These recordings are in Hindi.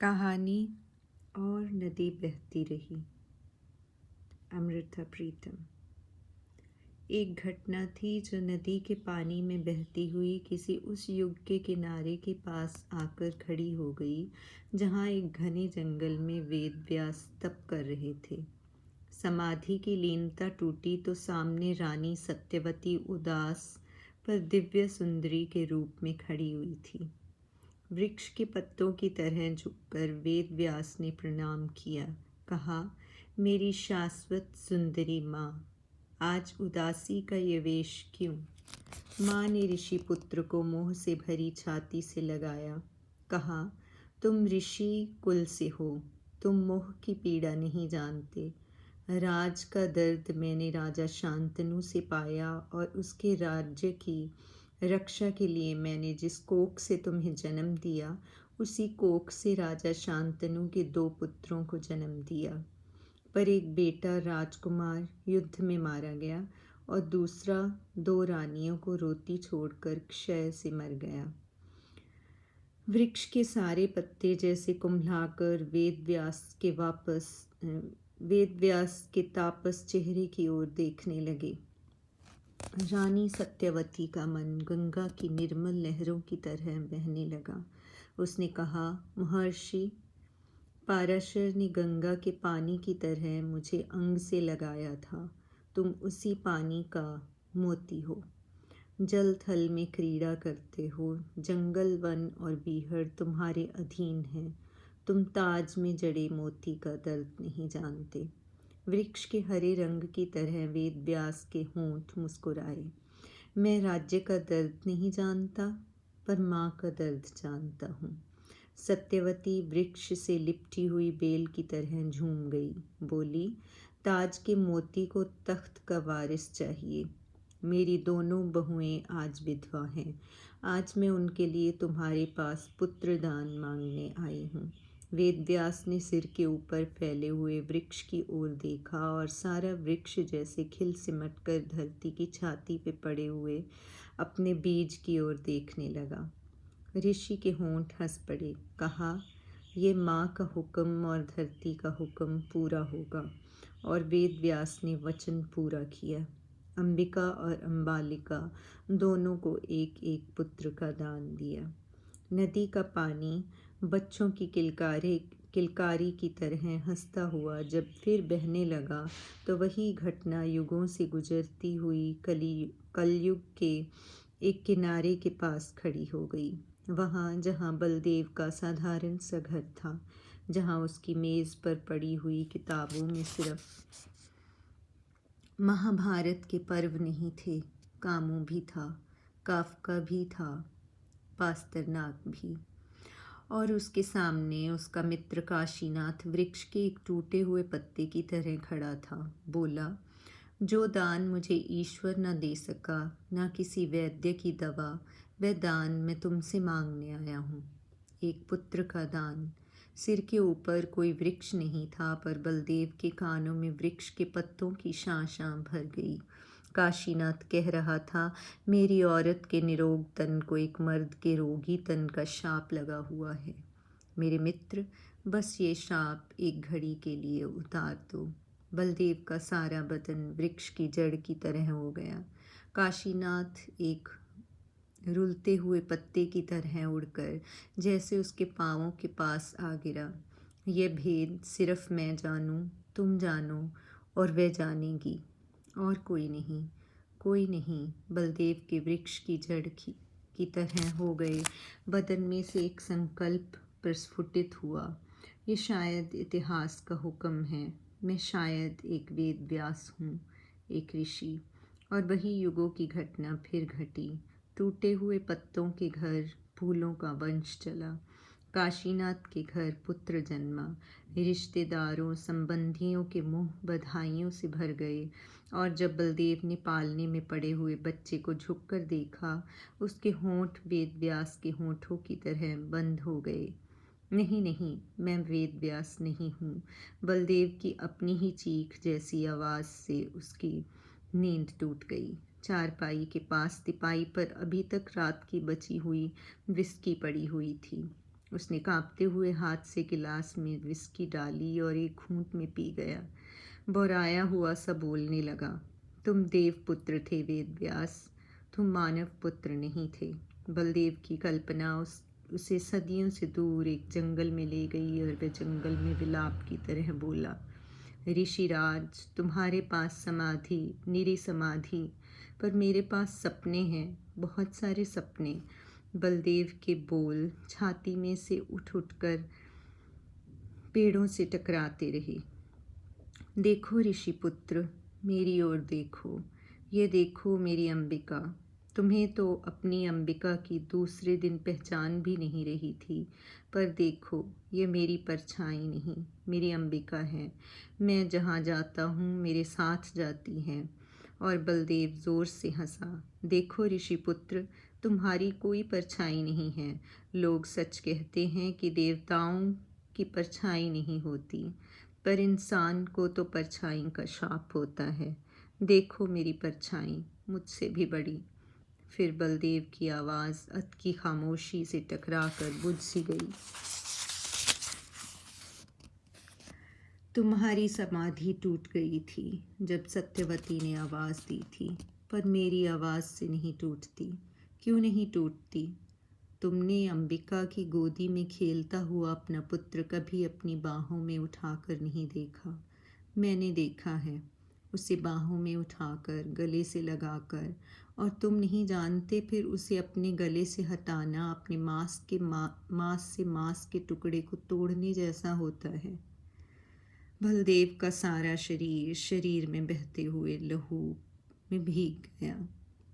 कहानी और नदी बहती रही। अमृता प्रीतम। एक घटना थी जो नदी के पानी में बहती हुई किसी उस युग के किनारे के पास आकर खड़ी हो गई जहाँ एक घने जंगल में वेद व्यास तप कर रहे थे। समाधि की लीनता टूटी तो सामने रानी सत्यवती उदास पर दिव्य सुंदरी के रूप में खड़ी हुई थी। वृक्ष के पत्तों की तरह झुककर वेद व्यास ने प्रणाम किया। कहा, मेरी शाश्वत सुंदरी माँ, आज उदासी का ये वेश क्यों? माँ ने ऋषि पुत्र को मोह से भरी छाती से लगाया। कहा, तुम ऋषि कुल से हो, तुम मोह की पीड़ा नहीं जानते। राज का दर्द मैंने राजा शांतनु से पाया और उसके राज्य की रक्षा के लिए मैंने जिस कोख से तुम्हें जन्म दिया, उसी कोख से राजा शांतनु के 2 पुत्रों को जन्म दिया। पर एक बेटा राजकुमार युद्ध में मारा गया और दूसरा 2 रानियों को रोती छोड़कर क्षय से मर गया। वृक्ष के सारे पत्ते जैसे कुम्भलाकर वेद व्यास के तापस चेहरे की ओर देखने लगे। रानी सत्यवती का मन गंगा की निर्मल लहरों की तरह बहने लगा। उसने कहा, महर्षि, पाराशर ने गंगा के पानी की तरह मुझे अंग से लगाया था। तुम उसी पानी का मोती हो। जल थल में क्रीड़ा करते हो। जंगल, वन और बीहड़ तुम्हारे अधीन हैं। तुम ताज में जड़े मोती का दर्द नहीं जानते। वृक्ष के हरे रंग की तरह वेद व्यास के होंठ मुस्कुराए। मैं राज्य का दर्द नहीं जानता, पर माँ का दर्द जानता हूँ। सत्यवती वृक्ष से लिपटी हुई बेल की तरह झूम गई। बोली, ताज के मोती को तख्त का वारिस चाहिए। मेरी दोनों बहुएं आज विधवा हैं। आज मैं उनके लिए तुम्हारे पास पुत्र दान मांगने आई हूँ। वेद व्यास ने सिर के ऊपर फैले हुए वृक्ष की ओर देखा और सारा वृक्ष जैसे खिल सिमट कर धरती की छाती पे पड़े हुए अपने बीज की ओर देखने लगा। ऋषि के होंठ हंस पड़े। कहा, ये माँ का हुक्म और धरती का हुक्म पूरा होगा। और वेद व्यास ने वचन पूरा किया। अंबिका और अंबालिका दोनों को एक एक पुत्र का दान दिया। नदी का पानी बच्चों की किलकारी की तरह हंसता हुआ जब फिर बहने लगा तो वही घटना युगों से गुजरती हुई कलयुग के एक किनारे के पास खड़ी हो गई। वहाँ जहाँ बलदेव का साधारण सा घर था, जहाँ उसकी मेज़ पर पड़ी हुई किताबों में सिर्फ महाभारत के पर्व नहीं थे, कामू भी था, काफका भी था, पास्तरनाक भी। और उसके सामने उसका मित्र काशीनाथ वृक्ष के एक टूटे हुए पत्ते की तरह खड़ा था। बोला, जो दान मुझे ईश्वर न दे सका, न किसी वैद्य की दवा, वह दान मैं तुमसे मांगने आया हूँ। एक पुत्र का दान। सिर के ऊपर कोई वृक्ष नहीं था, पर बलदेव के कानों में वृक्ष के पत्तों की शां भर गई। काशीनाथ कह रहा था, मेरी औरत के निरोग तन को एक मर्द के रोगी तन का शाप लगा हुआ है। मेरे मित्र, बस ये शाप एक घड़ी के लिए उतार दो। बलदेव का सारा बदन वृक्ष की जड़ की तरह हो गया। काशीनाथ एक रुलते हुए पत्ते की तरह उड़कर जैसे उसके पाँवों के पास आ गिरा। यह भेद सिर्फ मैं जानूं, तुम जानो और वह जानेगी, और कोई नहीं, कोई नहीं। बलदेव के वृक्ष की जड़ की तरह हो गए बदन में से एक संकल्प प्रस्फुटित हुआ। ये शायद इतिहास का हुक्म है। मैं शायद एक वेद व्यास हूँ, एक ऋषि। और वही युगों की घटना फिर घटी। टूटे हुए पत्तों के घर फूलों का वंश चला। काशीनाथ के घर पुत्र जन्मा। रिश्तेदारों संबंधियों के मुंह बधाइयों से भर गए। और जब बलदेव ने पालने में पड़े हुए बच्चे को झुककर देखा, उसके होंठ वेद व्यास के होंठों की तरह बंद हो गए। नहीं नहीं, मैं वेद व्यास नहीं हूँ। बलदेव की अपनी ही चीख जैसी आवाज़ से उसकी नींद टूट गई। चारपाई के पास तिपाई पर अभी तक रात की बची हुई विस्की पड़ी हुई थी। उसने कांपते हुए हाथ से गिलास में विस्की डाली और एक घूंट में पी गया। बौराया हुआ सा बोलने लगा, तुम देवपुत्र थे वेदव्यास, तुम मानव पुत्र नहीं थे। बलदेव की कल्पना उसे सदियों से दूर एक जंगल में ले गई और वह जंगल में विलाप की तरह बोला, ऋषिराज, तुम्हारे पास समाधि, निरी समाधि, पर मेरे पास सपने हैं, बहुत सारे सपने। बलदेव के बोल छाती में से उठ उठकर पेड़ों से टकराते रहे। देखो ऋषिपुत्र, मेरी ओर देखो, ये देखो मेरी अंबिका। तुम्हें तो अपनी अंबिका की दूसरे दिन पहचान भी नहीं रही थी, पर देखो, ये मेरी परछाई नहीं, मेरी अंबिका है। मैं जहाँ जाता हूँ मेरे साथ जाती हैं। और बलदेव जोर से हंसा। देखो ऋषिपुत्र, तुम्हारी कोई परछाई नहीं है। लोग सच कहते हैं कि देवताओं की परछाई नहीं होती, पर इंसान को तो परछाई का शाप होता है। देखो मेरी परछाई, मुझसे भी बड़ी। फिर बलदेव की आवाज़ अत की खामोशी से टकराकर बुझ सी गई। तुम्हारी समाधि टूट गई थी जब सत्यवती ने आवाज़ दी थी, पर मेरी आवाज़ से नहीं टूटती। क्यों नहीं टूटती? तुमने अंबिका की गोदी में खेलता हुआ अपना पुत्र कभी अपनी बाहों में उठाकर नहीं देखा। मैंने देखा है, उसे बाहों में उठाकर, गले से लगाकर, और तुम नहीं जानते फिर उसे अपने गले से हटाना अपने मांस से मांस के टुकड़े को तोड़ने जैसा होता है। बलदेव का सारा शरीर में बहते हुए लहू में भीग गया।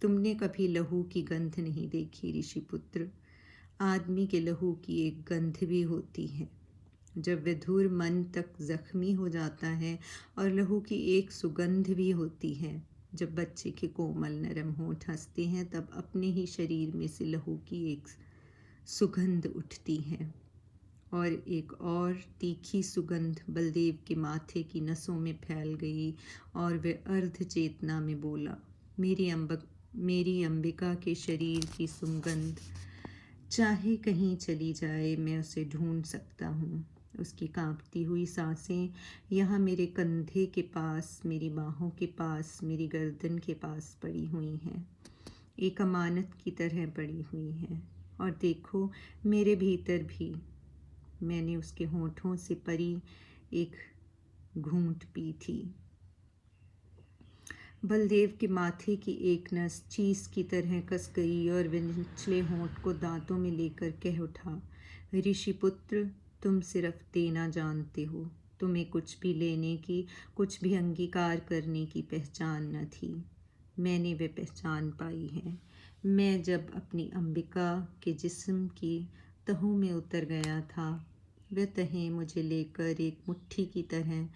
तुमने कभी लहू की गंध नहीं देखी ऋषिपुत्र। आदमी के लहू की एक गंध भी होती है जब विधुर मन तक जख्मी हो जाता है, और लहू की एक सुगंध भी होती है जब बच्चे के कोमल नरम होंठ हंसते हैं, तब अपने ही शरीर में से लहू की एक सुगंध उठती है। और एक और तीखी सुगंध बलदेव के माथे की नसों में फैल गई और वह अर्ध चेतना में बोला, मेरी अंबिका के शरीर की सुगंध चाहे कहीं चली जाए मैं उसे ढूंढ सकता हूँ। उसकी कांपती हुई सांसें यहाँ मेरे कंधे के पास, मेरी बाहों के पास, मेरी गर्दन के पास पड़ी हुई हैं, एक अमानत की तरह पड़ी हुई हैं। और देखो मेरे भीतर भी। मैंने उसके होठों से परी एक घूंट पी थी। बलदेव के माथे की एक नस चीस की तरह कस गई और वह निचले होंठ को दांतों में लेकर कह उठा, ऋषिपुत्र, तुम सिर्फ देना जानते हो। तुम्हें कुछ भी लेने की, कुछ भी अंगीकार करने की पहचान न थी। मैंने वह पहचान पाई है। मैं जब अपनी अंबिका के जिस्म की तहों में उतर गया था, वह तहें मुझे लेकर एक मुट्ठी की तरह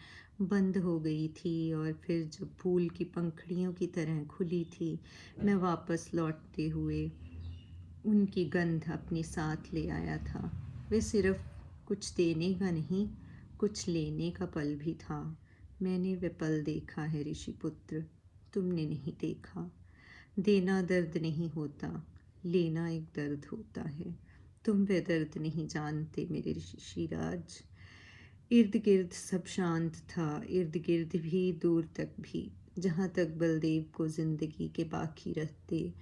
बंद हो गई थी, और फिर जब फूल की पंखुड़ियों की तरह खुली थी, मैं वापस लौटते हुए उनकी गंध अपने साथ ले आया था। वे सिर्फ कुछ देने का नहीं, कुछ लेने का पल भी था। मैंने वह पल देखा है ऋषिपुत्र, तुमने नहीं देखा। देना दर्द नहीं होता, लेना एक दर्द होता है। तुम वह दर्द नहीं जानते मेरे ऋषिराज। इर्द गिर्द सब शांत था, इर्द गिर्द भी, दूर तक भी। जहाँ तक बलदेव को जिंदगी के बाकी रहते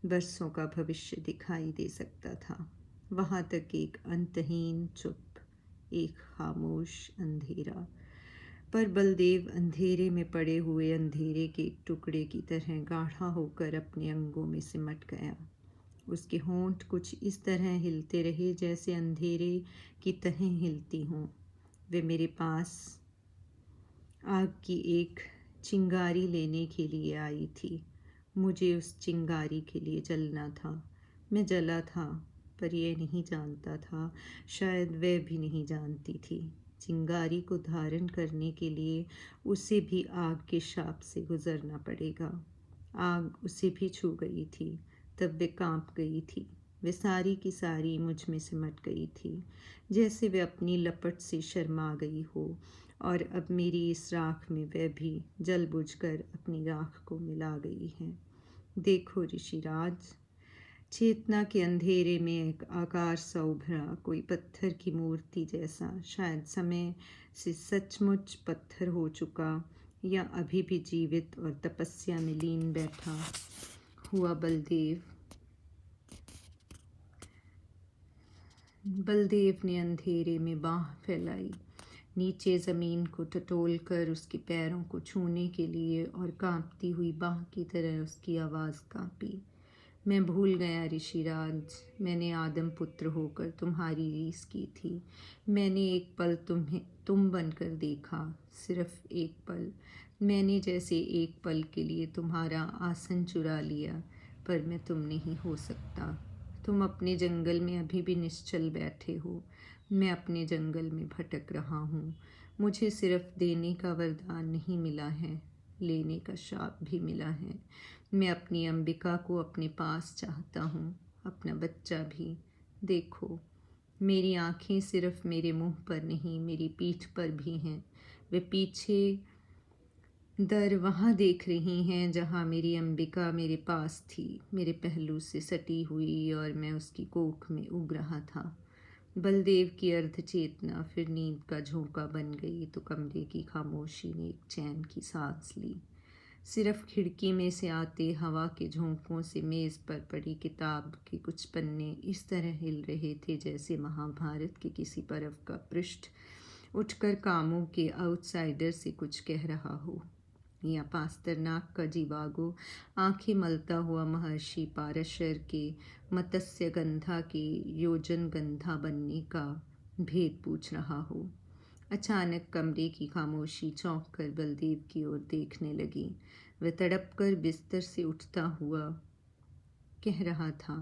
बरसों का भविष्य दिखाई दे सकता था, वहाँ तक एक अंतहीन चुप, एक खामोश अंधेरा। पर बलदेव अंधेरे में पड़े हुए अंधेरे के एक टुकड़े की तरह गाढ़ा होकर अपने अंगों में सिमट गया। उसके होंठ कुछ इस तरह हिलते रहे जैसे अंधेरे की तहें हिलती हों। वे मेरे पास आग की एक चिंगारी लेने के लिए आई थी। मुझे उस चिंगारी के लिए जलना था। मैं जला था, पर यह नहीं जानता था, शायद वह भी नहीं जानती थी। चिंगारी को धारण करने के लिए उसे भी आग के शाप से गुजरना पड़ेगा। आग उसे भी छू गई थी, तब वे कांप गई थी। वे सारी की सारी मुझ में सिमट गई थी, जैसे वे अपनी लपट से शर्मा गई हो, और अब मेरी इस राख में वह भी जल बुझकर अपनी राख को मिला गई है। देखो ऋषिराज, चेतना के अंधेरे में एक आकार सा उभरा, कोई पत्थर की मूर्ति जैसा, शायद समय से सचमुच पत्थर हो चुका या अभी भी जीवित और तपस्या में लीन बैठा हुआ बलदेव। बलदेव ने अंधेरे में बाँह फैलाई, नीचे ज़मीन को टटोल कर उसके पैरों को छूने के लिए, और कांपती हुई बाँह की तरह उसकी आवाज़ कांपी। मैं भूल गया ऋषिराज, मैंने आदम पुत्र होकर तुम्हारी रीस की थी। मैंने एक पल तुम बनकर देखा, सिर्फ एक पल। मैंने जैसे एक पल के लिए तुम्हारा आसन चुरा लिया, पर मैं तुम नहीं हो सकता। तुम अपने जंगल में अभी भी निश्चल बैठे हो, मैं अपने जंगल में भटक रहा हूँ। मुझे सिर्फ देने का वरदान नहीं मिला है, लेने का शाप भी मिला है। मैं अपनी अंबिका को अपने पास चाहता हूँ, अपना बच्चा भी। देखो, मेरी आँखें सिर्फ मेरे मुंह पर नहीं, मेरी पीठ पर भी हैं। वे पीछे दर वहाँ देख रही हैं जहाँ मेरी अंबिका मेरे पास थी, मेरे पहलू से सटी हुई, और मैं उसकी कोख में उग रहा था। बलदेव की अर्ध चेतना फिर नींद का झोंका बन गई तो कमरे की खामोशी ने एक चैन की सांस ली। सिर्फ खिड़की में से आते हवा के झोंकों से मेज़ पर पड़ी किताब के कुछ पन्ने इस तरह हिल रहे थे जैसे महाभारत के किसी पर्व का पृष्ठ उठकर कामों के आउटसाइडर से कुछ कह रहा हो, या पास्तरनाक का जीवागो आंखें मलता हुआ महर्षि पाराशर के मत्स्य गंधा के योजन गंधा बनने का भेद पूछ रहा हो। अचानक कमरे की खामोशी चौंक कर बलदेव की ओर देखने लगी। वह तड़प कर बिस्तर से उठता हुआ कह रहा था,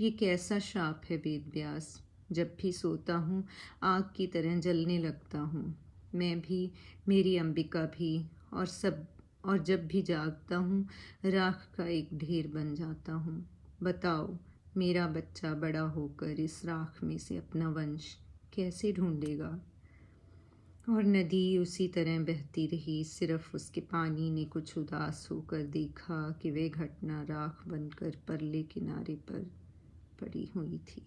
ये कैसा शाप है वेदव्यास। जब भी सोता हूँ आग की तरह जलने लगता हूँ, मैं भी, मेरी अंबिका भी, और जब भी जागता हूँ राख का एक ढेर बन जाता हूँ। बताओ, मेरा बच्चा बड़ा होकर इस राख में से अपना वंश कैसे ढूंढेगा। और नदी उसी तरह बहती रही, सिर्फ उसके पानी ने कुछ उदास होकर देखा कि वह घटना राख बनकर परले किनारे पर पड़ी हुई थी।